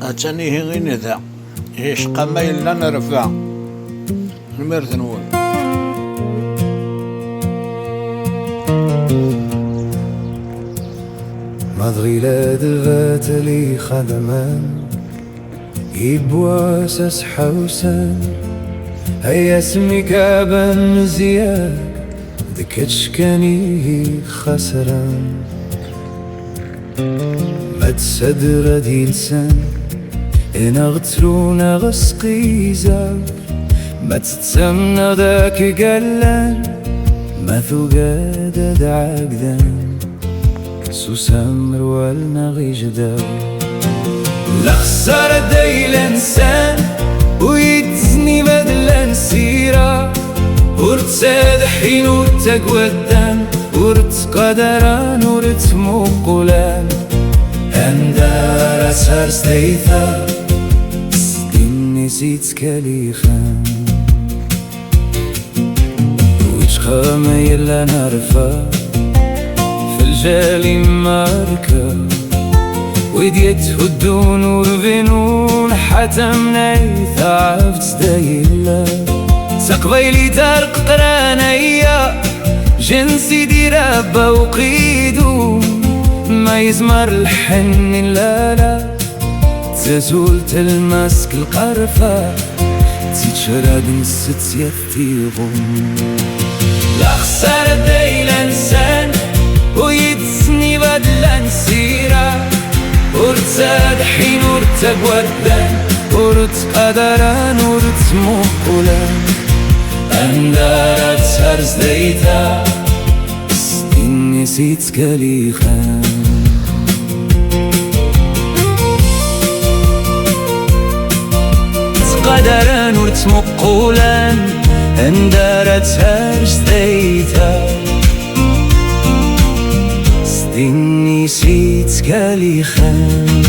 أتاني هي ذا يشقى ما إلا نرفع المرث نقول مضغي لا دغات لي خدمان يبوا ساس حوسان هيا اسمي كابن مزيان دكتش كاني خسران ما تصدر دي لسان انا غتلونا غسقيزا ما تتسمى ذاك قلان ما ثقاد دعاقدان سوسامر والنغي جدا لا خسر داي الانسان ويتزني بدل نسيرة ورتساد حين ورتقودان ورتقدران ورتمقلان اندار اسهر ستيثا سدين نسيت كاليخان ويشخى ما يلا نعرفا الجالي ماركة وديت هدون ورفنون حتى منايث عفت دايلا سقبيلي دار قطرانيا جنسي دي رابا وقيدو ما يزمر الحن لا تزول تلمسك القرفة تتشرد نست يثيغم لا خسارة دايلا انسان ويتسني بدلا نسيرة ورتساد حين ورتقودان ورتقدران ورتمقلان اندارت سرز ديتا سدين نسيت كاليخان تقدران ورتمقلان اندارت سرز ديتا سدين نسيت كاليخان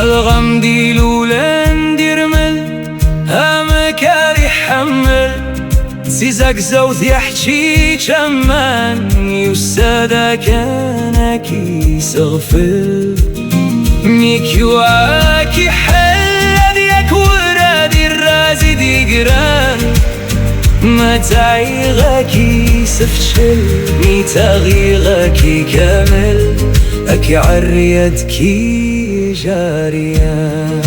الغم ديلو لان ديرمل هما كاري حمل سيزاك زوث يحكي كمان يسادا كانكي سغفل ميكي واكي حل ديك ورادي الرازي دي قران ما تعيغاكي سفشل مي تغيغاكي كامل اكي عريتكي جاريان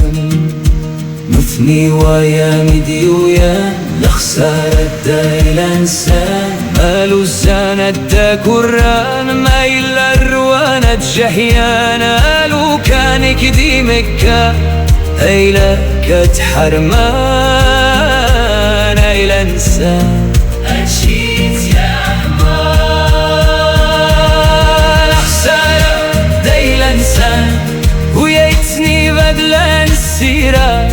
مثني ويا مديويان لخسارة دايل انسان مالو الزانة دا كران ما إلا الروانة جهيان قالو كانك دي مكة ايلا كتحرمان ايلا انسان أجيت يا حمار لخسارة دايل انسان ويتني بدلا السيرة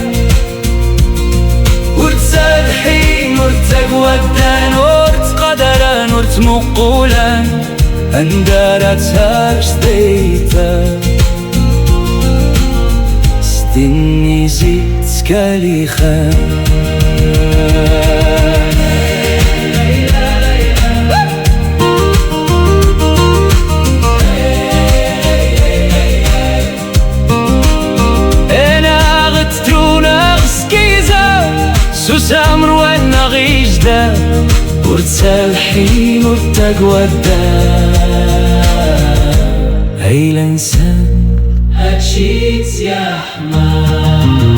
ورتساد حين ورتقودان ورتقدران ورتمقولان اندارت سارش ديتا سدين نسيت كاليخان سوسامر والنغي جدا ورتسال حين ورتقودان هيلا انسان هاتشيت يا حمار